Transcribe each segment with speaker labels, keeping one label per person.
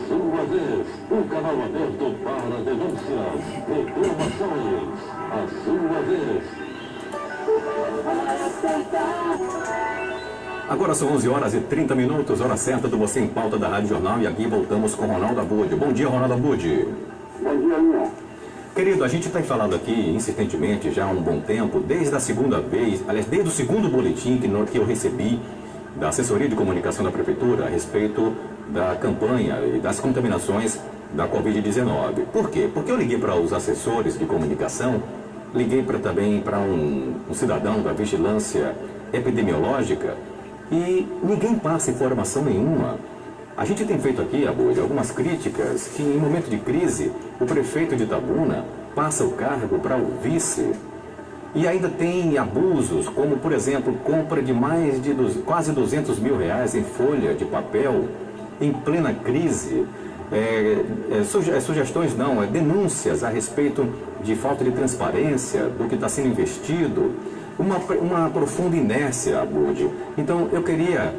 Speaker 1: sua vez, o canal aberto para denúncias, reclamações. A sua vez.
Speaker 2: Agora são 11 horas e 30 minutos, hora certa do Você em Pauta da Rádio Jornal, e aqui voltamos com Ronaldo Abud. Bom dia, Ronaldo Abud.
Speaker 3: Bom dia, Linha.
Speaker 2: Querido, a gente tem falado aqui insistentemente já há um bom tempo, desde a segunda vez, aliás, desde o segundo boletim que eu recebi da assessoria de comunicação da Prefeitura a respeito da campanha e das contaminações da Covid-19. Por quê? Porque eu liguei para os assessores de comunicação, liguei também para um cidadão da vigilância epidemiológica e ninguém passa informação nenhuma. A gente tem feito aqui, Abud, algumas críticas que em momento de crise o prefeito de Itabuna passa o cargo para o vice. E ainda tem abusos, como por exemplo, compra de quase 200 mil reais em folha de papel em plena crise. Sugestões não, denúncias a respeito de falta de transparência do que está sendo investido. Uma profunda inércia, Abud. Então eu queria,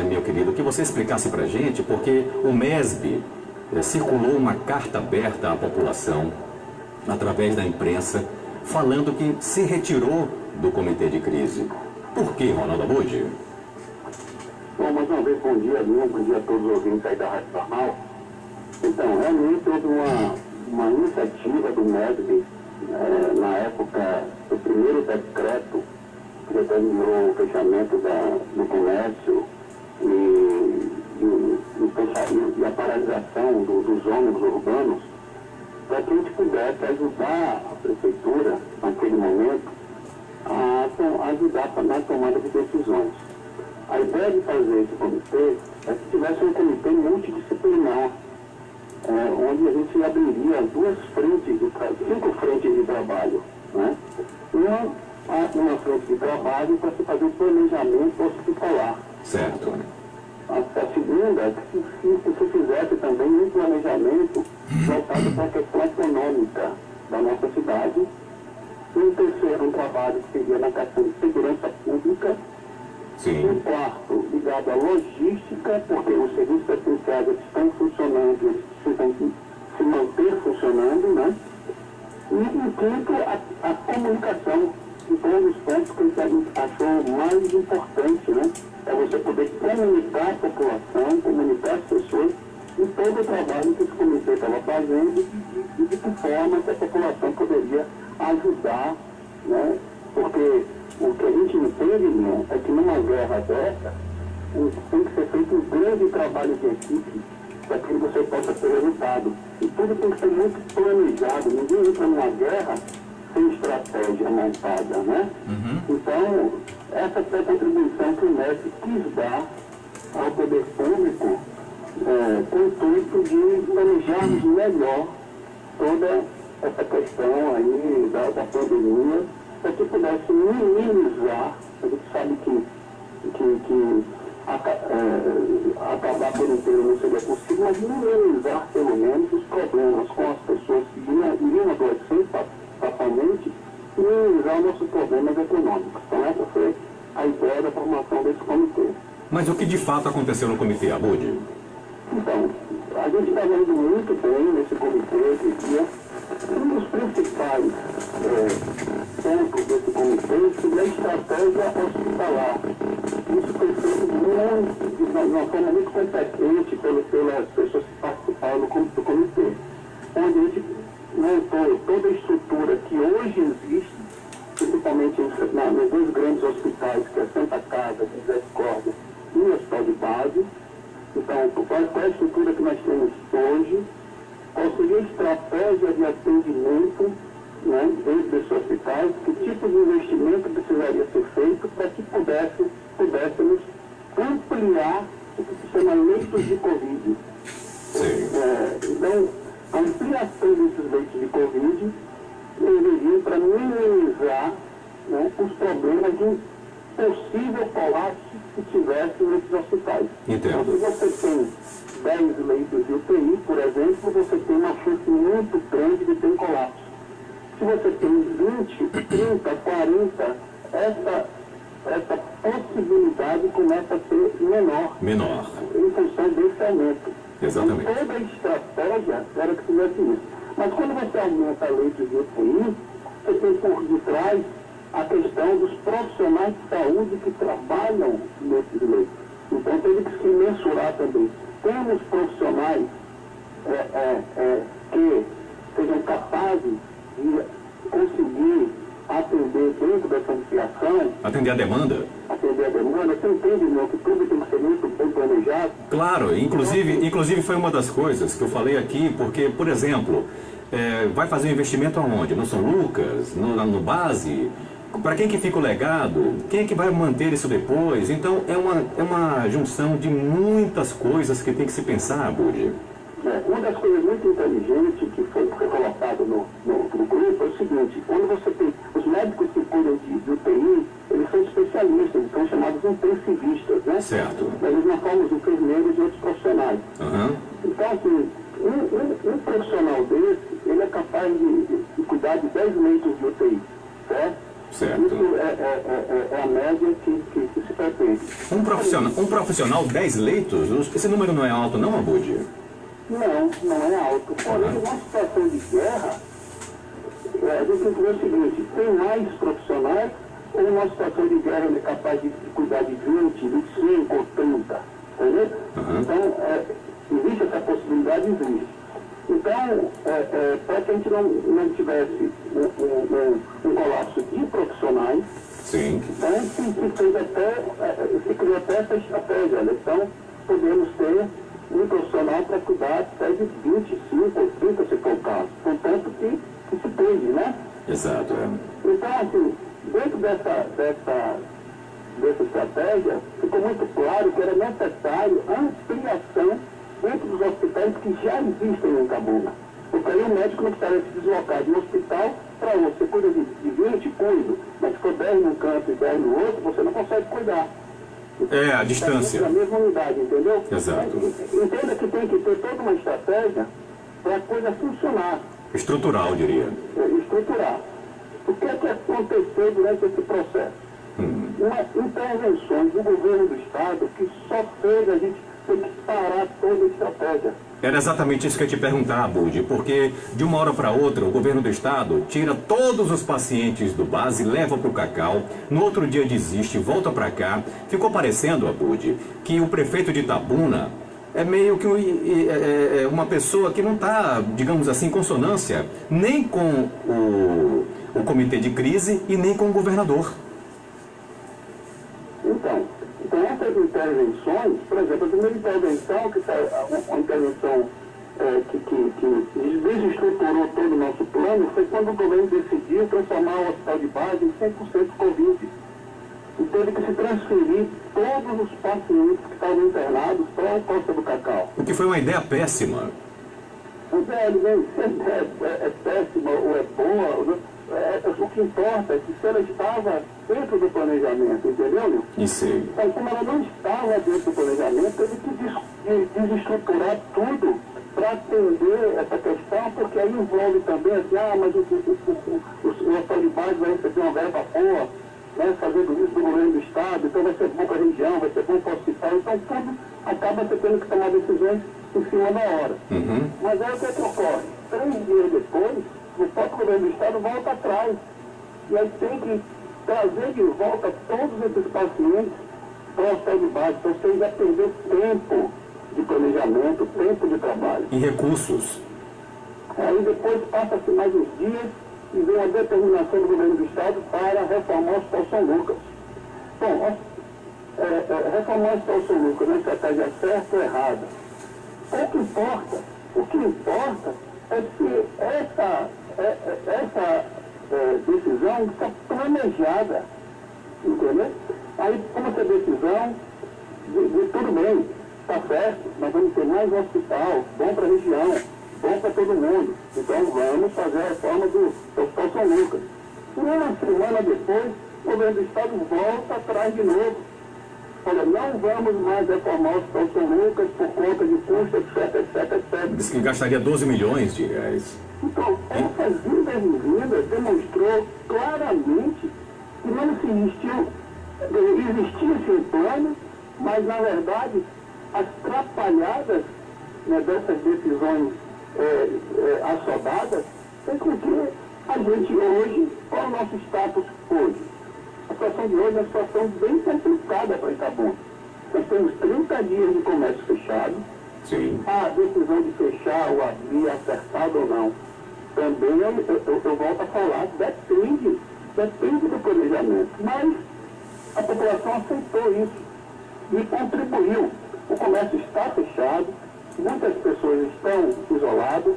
Speaker 2: meu querido, que você explicasse para a gente, porque o MESB circulou uma carta aberta à população, através da imprensa, falando que se retirou do comitê de crise. Por que, Ronaldo Abud?
Speaker 3: Bom, mais uma vez, bom dia, Linha, bom dia a todos os ouvintes aí da Rádio Jornal. Então, realmente houve uma iniciativa do MESB, na época do primeiro decreto que determinou o fechamento do comércio e a paralisação dos ônibus urbanos, para que a gente pudesse ajudar a prefeitura, naquele momento, a ajudar na tomada de decisões. A ideia de fazer esse comitê é que tivesse um comitê multidisciplinar, onde a gente abriria cinco frentes de trabalho, né? Uma frente de trabalho para se fazer um planejamento hospitalar.
Speaker 2: Certo.
Speaker 3: A segunda é que se fizesse também um planejamento voltado para a questão econômica da nossa cidade. E um terceiro, um trabalho que seria na questão de segurança pública.
Speaker 2: Sim.
Speaker 3: Um quarto, ligado à logística, porque os serviços essenciais estão funcionando, eles precisam se manter funcionando, né? E um quinto, a comunicação. Então, um dos pontos que a gente achou mais importante, né? É você poder comunicar a população, comunicar as pessoas em todo o trabalho que esse comitê estava fazendo e de que forma que a população poderia ajudar, né? Porque o que a gente entende, né, é que numa guerra dessa, tem que ser feito um grande trabalho de equipe para que você possa ter resultado. E tudo tem que ser muito planejado. Ninguém entra numa guerra sem estratégia montada, né?
Speaker 2: Uhum.
Speaker 3: Então, essa foi a contribuição que o MESB quis dar ao poder público, com o intuito de planejarmos melhor toda essa questão aí da pandemia, para que pudesse minimizar. A gente sabe que acabar por inteiro não seria possível, mas minimizar pelo menos os problemas com as pessoas que iriam adoecer fatalmente e minimizar nossos problemas econômicos. Então essa foi a ideia da formação desse comitê.
Speaker 2: Mas o que de fato aconteceu no comitê, Abud?
Speaker 3: Então, a gente está vendo muito bem nesse comitê esse dia. Um dos principais pontos desse comitê seria a estratégia hospitalar. Isso foi feito de uma forma muito competente pelas pessoas que participaram do comitê, onde a gente montou toda a estrutura que hoje existe, principalmente nos dois grandes hospitais, que é a Santa Casa, Misericórdia e o Hospital de Base. Então, qual é a estrutura que nós temos hoje? Qual seria a estratégia de atendimento, né, dentro desses hospitais? Que tipo de investimento precisaria ser feito para que pudéssemos ampliar o que se chama leitos de Covid? Então, a ampliação desses leitos de Covid deveria para minimizar, né, os problemas de um possível colapso que tivesse nesses hospitais.
Speaker 2: Entendo.
Speaker 3: Então, se você tem 10 leitos de UTI, por exemplo, você tem uma chance muito grande de ter um colapso. Se você tem 20, 30, 40, essa possibilidade começa a ser menor.
Speaker 2: Menor.
Speaker 3: Em função desse aumento.
Speaker 2: Exatamente.
Speaker 3: Então, toda a estratégia era que fizesse isso. Mas quando você aumenta a leitos de UTI, você tem por detrás a questão dos profissionais de saúde que trabalham nesses leitos. Então teve que se mensurar também. Temos profissionais que sejam capazes de conseguir atender dentro dessa ampliação,
Speaker 2: Atender a demanda?
Speaker 3: atender a demanda. Você entende, meu, que tudo tem que ser muito bem planejado?
Speaker 2: Claro, inclusive foi uma das coisas que eu falei aqui, porque, por exemplo, vai fazer um investimento aonde? No São Lucas? No Base? Para quem que fica o legado? Quem é que vai manter isso depois? Então, é uma junção de muitas coisas que tem que se pensar, Budi.
Speaker 3: Uma das coisas muito inteligentes que foi colocado no grupo é o seguinte: quando você tem os médicos que cuidam de UTI, eles são especialistas, eles são chamados intensivistas, né?
Speaker 2: Certo.
Speaker 3: Eles não são os enfermeiros e outros profissionais.
Speaker 2: Aham.
Speaker 3: Então, assim, um profissional desse, ele é capaz de cuidar de 10 leitos de UTI, certo?
Speaker 2: Certo.
Speaker 3: Isso é a média que se pretende.
Speaker 2: Um profissional, 10 leitos? Esse número não é alto não, Abud?
Speaker 3: Não é alto. Porém, numa situação de guerra, a gente tem que ver o seguinte: tem mais profissionais ou numa situação de guerra ele é capaz de cuidar de 20, 25 ou 30? Entendeu? Então, existe essa possibilidade, existe. Então, para que a gente não tivesse um colapso de profissionais,
Speaker 2: Sim.
Speaker 3: então se criou até essa estratégia. Então, podemos ter um profissional para cuidar até de 25 ou 30, se for o caso, contanto que se tende, né?
Speaker 2: Exato.
Speaker 3: Então, assim, dentro dessa estratégia, ficou muito claro que era necessário a ampliação dentro dos hospitais que já existem em Itabuna. Porque aí o médico não precisaria se deslocar de um hospital para outro. Você cuida de 20, cuido, mas se for 10 num canto e 10 no outro, você não consegue cuidar.
Speaker 2: A distância.
Speaker 3: Na mesma unidade, entendeu?
Speaker 2: Exato.
Speaker 3: Entenda que tem que ter toda uma estratégia para a coisa funcionar.
Speaker 2: Estrutural, eu diria.
Speaker 3: Estruturar. O que é que aconteceu durante esse processo? Intervenções do governo do Estado que só fez a gente ter que parar toda a estratégia.
Speaker 2: Era exatamente isso que eu ia te perguntar, Abud, porque de uma hora para outra o governo do estado tira todos os pacientes do Base, leva para o Cacau, no outro dia desiste, volta para cá. Ficou parecendo, Abud, que o prefeito de Itabuna é meio que uma pessoa que não está, digamos assim, em consonância nem com o comitê de crise e nem com o governador.
Speaker 3: Então essas intervenções, por exemplo, a primeira intervenção, que foi uma intervenção que desestruturou todo o nosso plano, foi quando o governo decidiu transformar o hospital de base em 100% Covid. E teve que se transferir todos os pacientes que estavam internados para a Costa do Cacau.
Speaker 2: O que foi uma ideia péssima.
Speaker 3: Mas é péssima ou é boa, o que importa é que se ela estava dentro do planejamento, entendeu, meu?
Speaker 2: Isso aí.
Speaker 3: Então, como ela não estava dentro do planejamento, teve que desestruturar tudo para atender essa questão, porque aí envolve também assim, mas o hospital de base vai receber uma verba boa, né, fazendo isso do governo do Estado, então vai ser bom para a região, vai ser bom para o hospital, então tudo acaba você tendo que tomar decisões em cima da hora. Mas aí o que ocorre? 3 dias depois, o próprio governo do Estado volta atrás. E aí tem que trazer de volta todos esses pacientes para o hospital de base. Então você vai perder tempo de planejamento, tempo de trabalho.
Speaker 2: E recursos.
Speaker 3: Aí depois passa-se mais uns dias e vem a determinação do governo do Estado para reformar o Hospital São Lucas. Bom, reformar o Hospital São Lucas, uma estratégia certa ou errada. O que importa é que essa decisão está planejada, entendeu? Aí, como essa decisão, tudo bem, está certo, nós vamos ter mais um hospital, bom para a região, bom para todo mundo. Então, vamos fazer a reforma do Hospital São Lucas. E uma semana depois, o governo do Estado volta atrás de novo. Olha, não vamos mais reformar o Hospital São Lucas por conta de custo, etc.
Speaker 2: Disse que gastaria 12 milhões de reais.
Speaker 3: Então, essa vinda e vinda demonstrou claramente que não se existia esse plano, mas, na verdade, as trapalhadas né, dessas decisões assodadas, é com que a gente hoje, qual é o nosso status hoje? A situação de hoje é uma situação bem complicada para Itabuna. Nós temos 30 dias de comércio fechado.
Speaker 2: Sim.
Speaker 3: A decisão de fechar ou abrir, acertada ou não, também eu volto a falar, depende do planejamento. Mas a população aceitou isso e contribuiu. O comércio está fechado, muitas pessoas estão isoladas.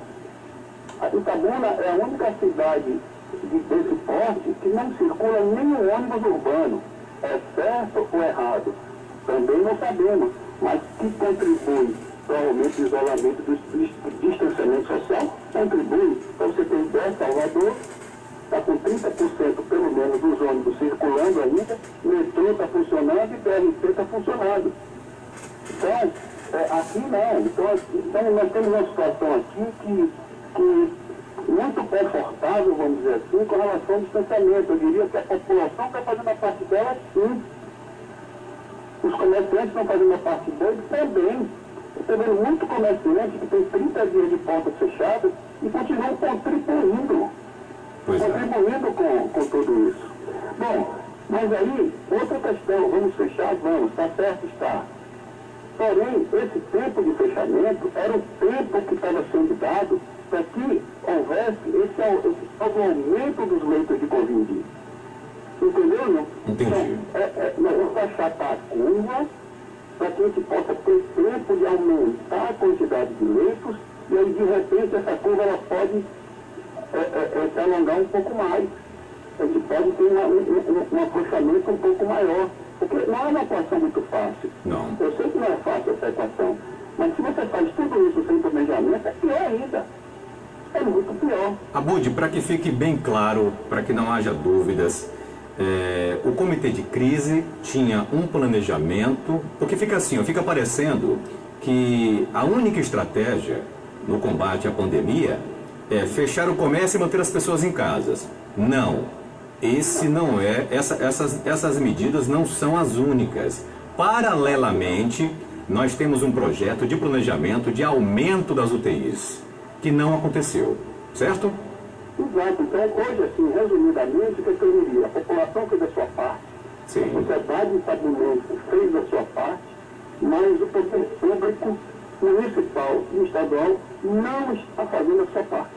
Speaker 3: A Itabuna é a única cidade desse porte que não circula nenhum ônibus urbano. É certo ou errado? Também não sabemos, mas que contribui para o aumento do isolamento do distanciamento social, contribui. Para você ter ideia, Salvador está com 30% pelo menos dos ônibus circulando ainda, o metrô está funcionando e o BRT está funcionando. Então, aqui não. Então nós temos uma situação aqui que muito confortável, vamos dizer assim, com relação ao distanciamento. Eu diria que a população está fazendo a parte dela sim. Os comerciantes estão fazendo a parte deles também. Estou vendo muito comerciante que tem 30 dias de portas fechadas e continuam contribuindo. Com tudo isso. Bom, mas aí, outra questão, vamos fechar? Vamos, está certo, está. Porém, esse tempo de fechamento era o tempo que estava sendo dado para que houvesse esse aumento dos leitos de Covid. Entendeu, não?
Speaker 2: Entendi.
Speaker 3: Nós vamos achatar a curva para que a gente possa ter tempo de aumentar a quantidade de leitos e aí, de repente, essa curva ela pode se alongar um pouco mais. A gente pode ter um afrouxamento um pouco maior. Porque não é uma equação muito fácil.
Speaker 2: Não.
Speaker 3: Eu sei que não é fácil essa equação. Mas se você faz tudo isso sem planejamento, é pior ainda. É muito pior.
Speaker 2: Abud, para que fique bem claro, para que não haja dúvidas, o comitê de crise tinha um planejamento, porque fica assim, fica parecendo que a única estratégia no combate à pandemia é fechar o comércio e manter as pessoas em casas. Não, esse não é, essas medidas não são as únicas. Paralelamente, nós temos um projeto de planejamento de aumento das UTIs, que não aconteceu, certo?
Speaker 3: Exato. Então, hoje, assim, resumidamente, o que eu diria? A população fez a sua parte,
Speaker 2: Sim.
Speaker 3: a sociedade estadual fez a sua parte, mas o poder público, municipal e estadual não está fazendo a sua parte.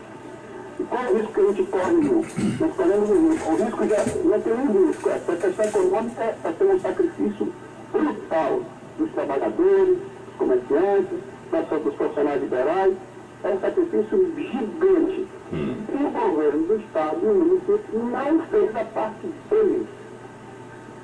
Speaker 3: E qual é o risco que a gente corre? Nós corremos o risco. O risco já não tem um risco. Essa questão econômica está sendo um sacrifício brutal dos trabalhadores, dos comerciantes, dos profissionais liberais. É um sacrifício gigante. E o governo do Estado e o município não fez a parte deles.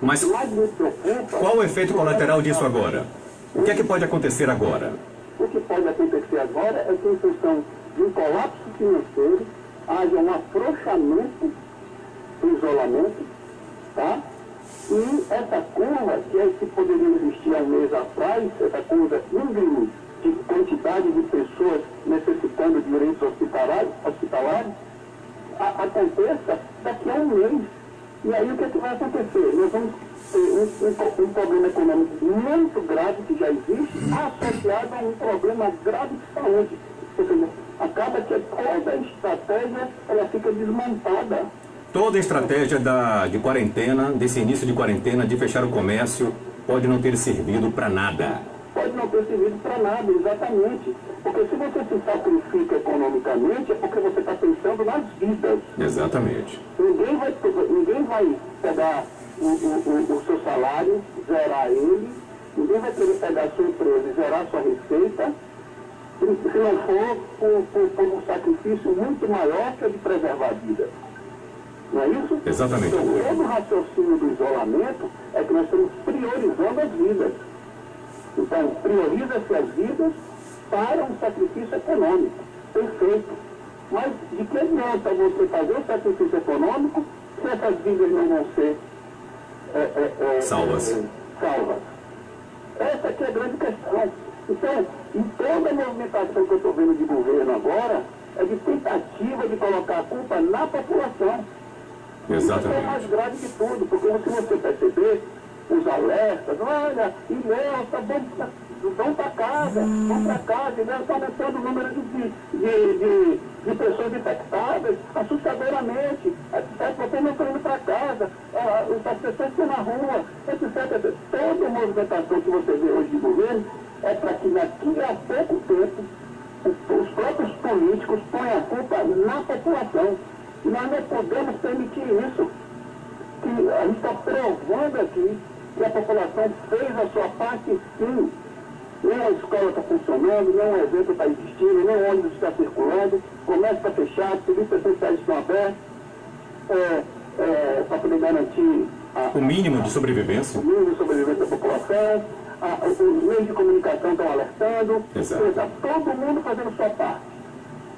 Speaker 2: Mas qual o efeito colateral disso agora? O que é que pode acontecer agora?
Speaker 3: O que pode acontecer agora é que, em função de um colapso financeiro, haja um afrouxamento do isolamento, tá? E essa curva, que é que poderia existir há um mês atrás, essa curva íngreme de quantidade de pessoas necessitando de direitos hospitalares, aconteça daqui a um mês. E aí o que, é que vai acontecer? Nós vamos ter um problema econômico muito grave que já existe, associado a um problema grave de saúde. Ou seja, acaba que toda a estratégia ela fica desmontada.
Speaker 2: Toda a estratégia de quarentena, desse início de quarentena, de fechar o comércio, pode não ter servido para nada.
Speaker 3: Pode não ter servido para nada, exatamente. Porque se você se sacrifica economicamente, é porque você está pensando nas vidas.
Speaker 2: Exatamente.
Speaker 3: Ninguém vai pegar o seu salário, zerar ele, ninguém vai querer pegar a sua empresa e zerar a sua receita, se não for por um sacrifício muito maior que o de preservar a vida. Não é isso?
Speaker 2: Exatamente.
Speaker 3: Então, todo o raciocínio do isolamento é que nós estamos priorizando as vidas. Então, prioriza-se as vidas para um sacrifício econômico. Perfeito. Mas de que adianta você fazer o sacrifício econômico se essas vidas não vão ser
Speaker 2: salvas?
Speaker 3: Essa aqui é a grande questão. Então, em toda a movimentação que eu estou vendo de governo agora, é de tentativa de colocar a culpa na população.
Speaker 2: Exatamente.
Speaker 3: Isso é o mais grave de tudo, porque se você perceber, os alertas, olha, vão para casa, e já está aumentando o número de pessoas infectadas assustadoramente. As pessoas não estão indo para casa, as pessoas estão na rua, etc. Toda a movimentação que você vê hoje de governo é para que daqui a pouco tempo os próprios políticos ponham a culpa na população. E nós não podemos permitir isso. Que a gente está provando aqui que a população fez a sua parte, sim. Nem a escola está funcionando, nem o evento está existindo, nem o ônibus está circulando, o comércio está fechado, serviços essenciais estão abertos, para poder garantir
Speaker 2: o mínimo de sobrevivência.
Speaker 3: O mínimo de sobrevivência da população, os meios de comunicação estão alertando, está todo mundo fazendo sua parte.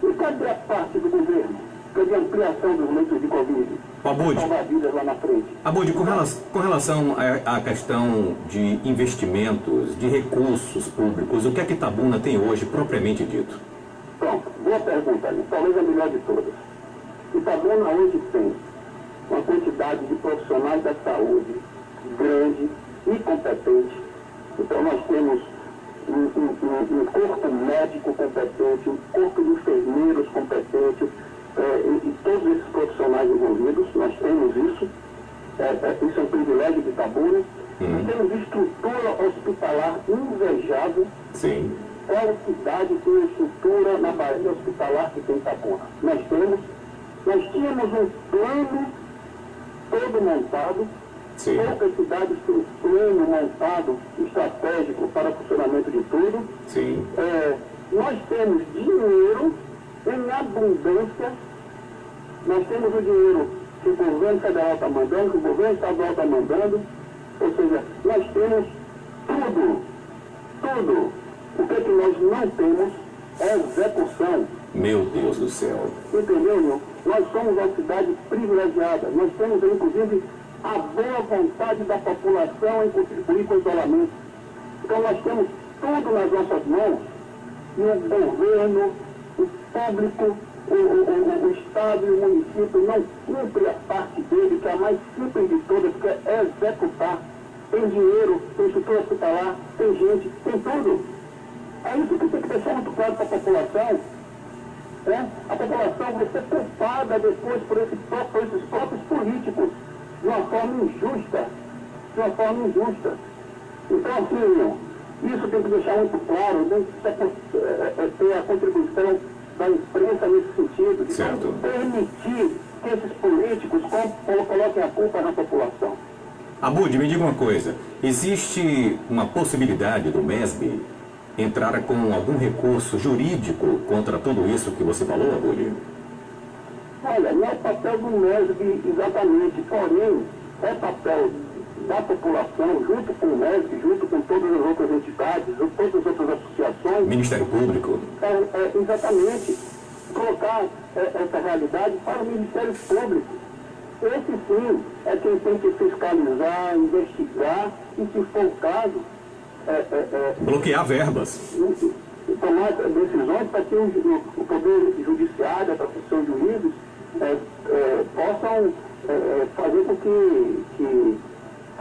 Speaker 3: E cadê a parte do governo? Cadê a ampliação dos leitos de Covid?
Speaker 2: Abud,
Speaker 3: Salvar vidas lá na frente.
Speaker 2: Abud, com relação à questão de investimentos, de recursos públicos, o que é que Itabuna tem hoje propriamente dito?
Speaker 3: Pronto, boa pergunta, talvez a melhor de todas. Itabuna hoje tem uma quantidade de profissionais da saúde grande e competente. Então nós temos um corpo médico competente, um corpo de enfermeiros competentes, e todos esses profissionais envolvidos, nós temos isso. Isso é um privilégio de Itabuna. Temos estrutura hospitalar invejável.
Speaker 2: Sim.
Speaker 3: Qual cidade tem estrutura na Bahia hospitalar que tem Itabuna? Nós tínhamos um plano todo montado.
Speaker 2: Sim.
Speaker 3: Poucas cidades têm um plano montado estratégico para o funcionamento de tudo.
Speaker 2: Sim.
Speaker 3: Nós temos dinheiro em abundância. Nós temos o dinheiro que o governo federal está mandando, que o governo estadual está mandando. Ou seja, nós temos tudo. O que nós não temos é execução.
Speaker 2: Meu Deus do céu.
Speaker 3: Entendeu, meu? Nós somos uma cidade privilegiada. Nós temos, inclusive, a boa vontade da população em contribuir com o isolamento. Então nós temos tudo nas nossas mãos. E o governo, o público, o Estado e o município não cumprem a parte dele, que é a mais simples de todas, que é executar. Tem dinheiro, tem estrutura hospitalar, tem gente, tem tudo. É isso que tem que deixar muito claro para a população. A população vai ser culpada depois por esses próprios políticos, de uma forma injusta. Então, assim, isso tem que deixar muito claro, tem que ter a contribuição da imprensa nesse sentido, de
Speaker 2: certo.
Speaker 3: não permitir que esses políticos coloquem a culpa na população.
Speaker 2: Abud, me diga uma coisa, existe uma possibilidade do MESB entrar com algum recurso jurídico contra tudo isso que você falou, Abud?
Speaker 3: Olha, não é papel do MESB exatamente, porém, é papel da população, junto com o MESB, junto com todas as outras entidades, todas as outras associações.
Speaker 2: Ministério Público.
Speaker 3: Exatamente, colocar essa realidade para o Ministério Público. Esse sim é quem tem que fiscalizar, investigar e, se for o caso,
Speaker 2: bloquear verbas.
Speaker 3: Tomar decisões para que o Poder Judiciário, a profissão de juízes, possam fazer com que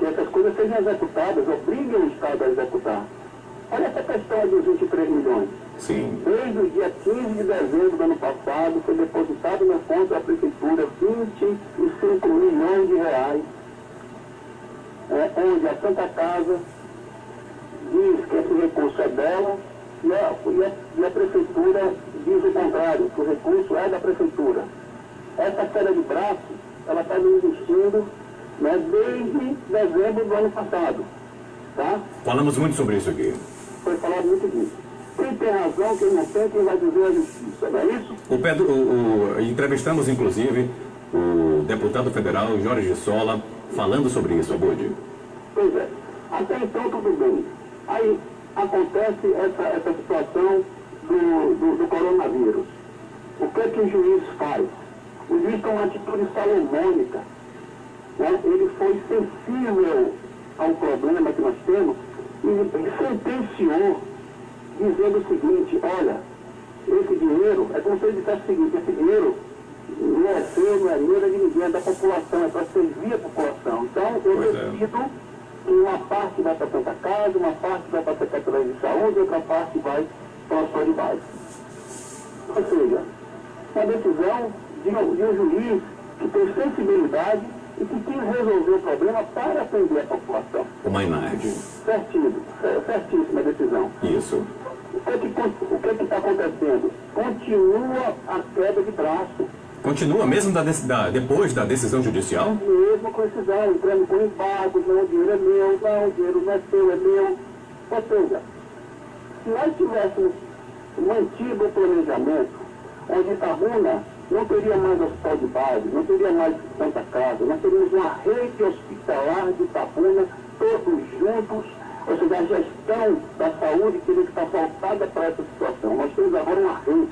Speaker 3: essas coisas sejam executadas, obriguem o Estado a executar. Olha essa questão dos 23 milhões.
Speaker 2: Sim.
Speaker 3: Desde o dia 15 de dezembro do ano passado, foi depositado na conta da Prefeitura 25 milhões de reais, onde a Santa Casa diz que esse recurso é dela e a Prefeitura diz o contrário, que o recurso é da Prefeitura. Essa queda de braço, ela está investindo desde dezembro do ano passado. Tá?
Speaker 2: Falamos muito sobre isso aqui.
Speaker 3: Foi falado muito disso. Quem tem razão, quem não tem, quem vai dizer a justiça, não é isso?
Speaker 2: Entrevistamos, inclusive, o deputado federal Jorge Sola falando sobre isso, Abud.
Speaker 3: Pois é. Até então, tudo bem. Aí acontece essa situação do coronavírus. O que é que o juiz faz? O juiz tem uma atitude salomônica. Ele foi sensível ao problema que nós temos e sentenciou dizendo o seguinte: olha, esse dinheiro, é como se ele dissesse o seguinte, esse dinheiro não é seu, não é meu, é de ninguém, é da população, é para servir a população. Então eu decido que uma parte vai para a Santa Casa, uma parte vai para a Secretaria de Saúde, outra parte vai para o de base. Ou seja, uma decisão de um juiz que tem sensibilidade e que quis resolver o problema para atender a população.
Speaker 2: O Mainardi.
Speaker 3: Certíssima decisão.
Speaker 2: Isso.
Speaker 3: O que está acontecendo? Continua a queda de braço.
Speaker 2: Continua mesmo depois da decisão judicial?
Speaker 3: Mesmo com decisão, entrando com embargos, não, o dinheiro é meu, não, o dinheiro não é seu, é meu. Ou seja, se nós tivéssemos mantido o planejamento, onde Itabuna não teria mais hospital de base, não teria mais Santa Casa, nós teríamos uma rede hospitalar de Itabuna, todos juntos, ou seja, a gestão da saúde teria que estar voltada para essa situação. Nós temos agora uma rede,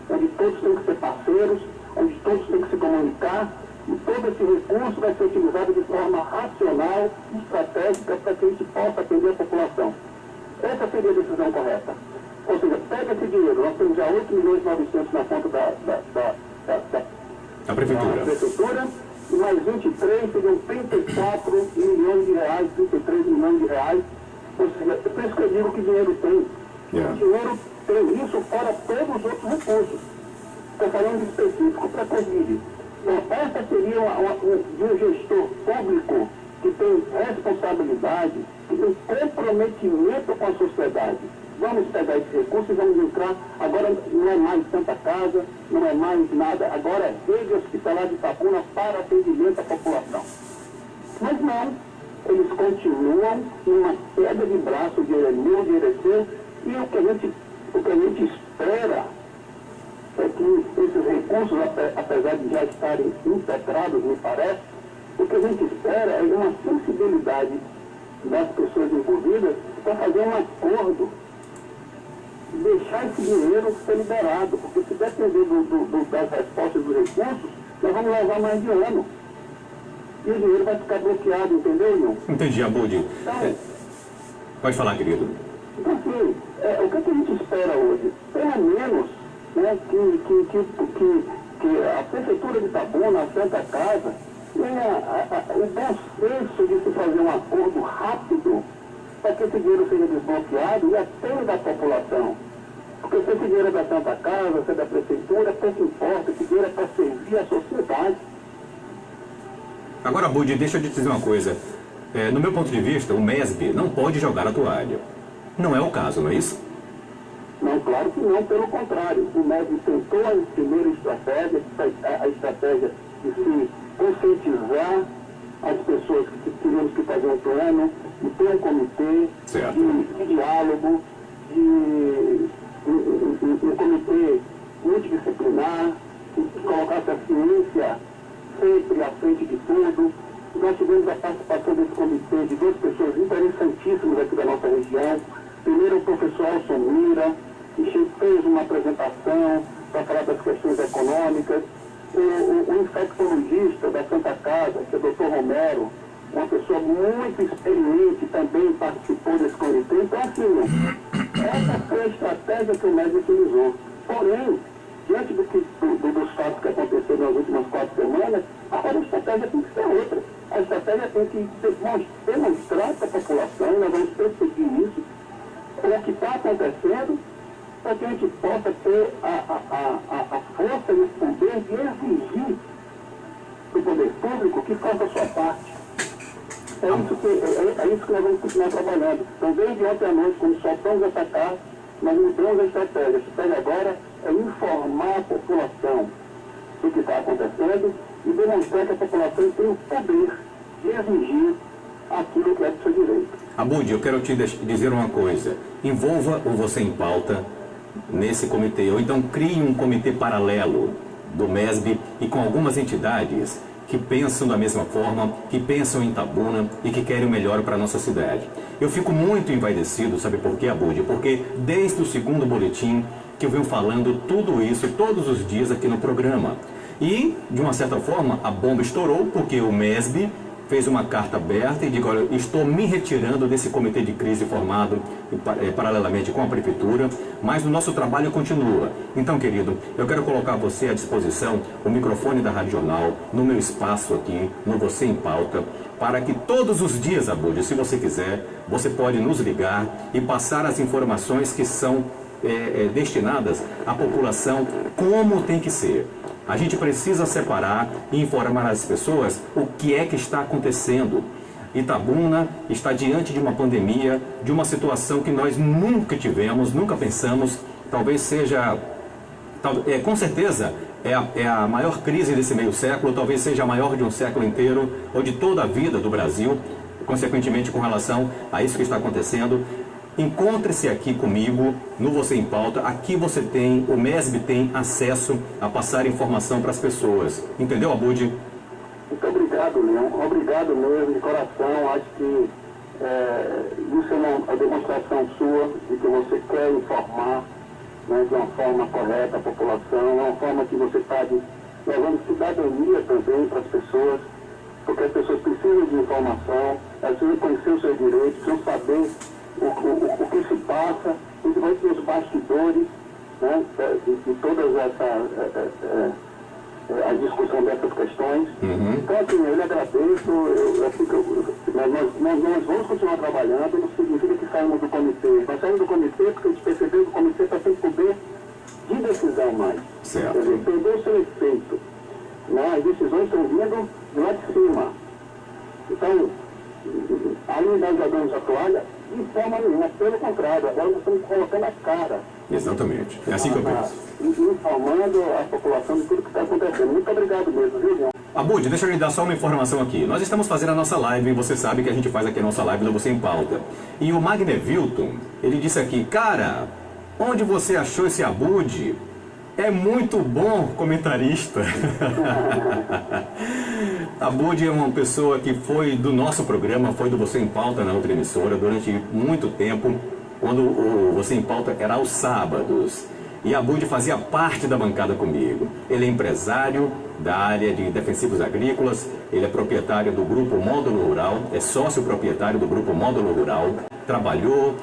Speaker 3: onde todos têm que ser parceiros, onde todos têm que se comunicar, e todo esse recurso vai ser utilizado de forma racional, estratégica, para que a gente possa atender a população. Essa seria a decisão correta. Ou seja, pega esse dinheiro, nós temos já 8 milhões e 900 na conta
Speaker 2: da prefeitura,
Speaker 3: e mais 23 seriam 34 milhões de reais, 33 milhões de reais. Ou seja, é por isso que eu digo que dinheiro tem. Dinheiro tem isso fora todos os outros recursos. Estou falando de específico para a Covid. Então, essa seria de um gestor público que tem responsabilidade, que tem comprometimento com a sociedade. Vamos pegar esse recurso e vamos entrar. Agora não é mais Santa Casa, não é mais nada. Agora é rede hospitalar de Itabuna para atendimento à população. Mas não, eles continuam em uma queda de braço, de meu, de seu, e o que a gente espera é que esses recursos, apesar de já estarem impetrados, me parece, o que a gente espera é uma sensibilidade das pessoas envolvidas para fazer um acordo, deixar esse dinheiro ser liberado, porque se depender das respostas dos recursos, nós vamos levar mais de um ano. E o dinheiro vai ficar bloqueado, entendeu, irmão?
Speaker 2: Entendi, Abud.
Speaker 3: Então,
Speaker 2: pode falar, querido.
Speaker 3: Então, assim, o que a gente espera hoje? Pelo menos, né, que a Prefeitura de Itabuna, a Santa Casa, tenha o bom senso de se fazer um acordo rápido para que esse dinheiro seja desbloqueado e atenda a população. Porque se esse dinheiro é da Santa Casa, se é da Prefeitura, pouco importa, esse dinheiro é para servir a sociedade.
Speaker 2: Agora, Abud, deixa eu te dizer uma coisa. No meu ponto de vista, o MESB não pode jogar a toalha. Não é o caso, não é isso?
Speaker 3: Não, claro que não, pelo contrário. O MESB tentou a primeira estratégia, a estratégia de se conscientizar as pessoas que teríamos que fazer um plano, de ter um comitê de diálogo, de um comitê multidisciplinar, que colocasse a ciência sempre à frente de tudo. Nós tivemos a participação desse comitê de duas pessoas interessantíssimas aqui da nossa região. Primeiro, o professor Alson Mira, que fez uma apresentação para falar das questões econômicas. O infectologista da Santa Casa, que é o Dr. Romero, uma pessoa muito experiente, também participou desse comitê. Então, assim, essa foi a estratégia que o MESB utilizou. Porém, diante dos fatos que aconteceram nas últimas 4 semanas, agora a estratégia tem que ser outra. A estratégia tem que demonstrar para a população, nós vamos perseguir isso, o que está acontecendo, para que a gente possa ter a força e o poder de exigir do poder público que faça a sua parte. É isso que nós vamos continuar trabalhando. Então, desde ontem à noite, quando soltamos essa carta, nós mudamos a estratégia. A estratégia agora é informar a população do que está acontecendo e demonstrar que a população tem o poder de exigir aquilo que é do seu direito.
Speaker 2: Abud, eu quero te dizer uma coisa. Envolva o Você em Pauta nesse comitê, ou então crie um comitê paralelo do MESB e com algumas entidades que pensam da mesma forma, que pensam em Itabuna e que querem o melhor para a nossa cidade. Eu fico muito envaidecido, sabe por quê, Abud? Porque desde o segundo boletim que eu venho falando tudo isso todos os dias aqui no programa. E, de uma certa forma, a bomba estourou porque o MESB, que fez uma carta aberta e disse: olha, estou me retirando desse comitê de crise formado paralelamente com a prefeitura, mas o nosso trabalho continua. Então, querido, eu quero colocar você à disposição, o microfone da Rádio Jornal, no meu espaço aqui, no Você em Pauta, para que todos os dias, Abud, se você quiser, você pode nos ligar e passar as informações que são destinadas à população como tem que ser. A gente precisa separar e informar as pessoas o que é que está acontecendo. Itabuna está diante de uma pandemia, de uma situação que nós nunca tivemos, nunca pensamos. Talvez seja, com certeza, é a maior crise desse meio século, talvez seja a maior de um século inteiro, ou de toda a vida do Brasil, consequentemente com relação a isso que está acontecendo. Encontre-se aqui comigo no Você em Pauta. Aqui você tem, o MESB tem acesso a passar informação para as pessoas. Entendeu, Abud?
Speaker 3: Muito obrigado, Leão. Obrigado mesmo, de coração. Acho que isso é uma demonstração sua de que você quer informar, né, de uma forma correta a população, é uma forma que você está levando cidadania também para as pessoas, porque as pessoas precisam de informação, elas precisam conhecer os seus direitos, precisam saber o que se passa, principalmente nos bastidores, né, de todas a discussão dessas questões. Então, assim, eu lhe agradeço, nós vamos continuar trabalhando, não significa que saímos do comitê. Nós saímos do comitê porque a gente percebeu que o comitê está sem poder de decisão mais.
Speaker 2: Certo.
Speaker 3: Quer dizer, perdeu seu efeito. Né? As decisões estão vindo de lá de cima. Então, aí nós jogamos a toalha de forma nenhuma, pelo contrário, agora nós estamos colocando a cara.
Speaker 2: Exatamente. É assim que eu penso.
Speaker 3: Informando a população de tudo que está acontecendo. Muito obrigado mesmo, viu, João?
Speaker 2: Abud, deixa eu lhe dar só uma informação aqui. Nós estamos fazendo a nossa live, você sabe que a gente faz aqui a nossa live do Você em Pauta. E o Magnevilton, ele disse aqui: cara, onde você achou esse Abud? É muito bom comentarista. Abud é uma pessoa que foi do nosso programa, foi do Você em Pauta na outra emissora durante muito tempo, quando o Você em Pauta era aos sábados. E Abud fazia parte da bancada comigo. Ele é empresário da área de defensivos agrícolas, ele é proprietário do Grupo Módulo Rural, é sócio proprietário do Grupo Módulo Rural, trabalhou,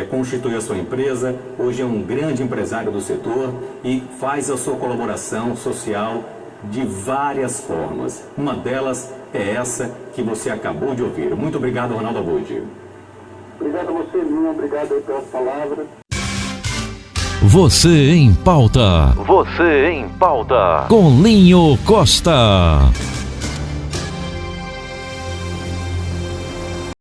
Speaker 2: constituiu a sua empresa, hoje é um grande empresário do setor e faz a sua colaboração social de várias formas. Uma delas é essa que você acabou de ouvir. Muito obrigado, Ronaldo Abud.
Speaker 3: Obrigado a você, Linho. Obrigado aí pelas palavras.
Speaker 4: Você em Pauta. Você em Pauta. Com Linho Costa.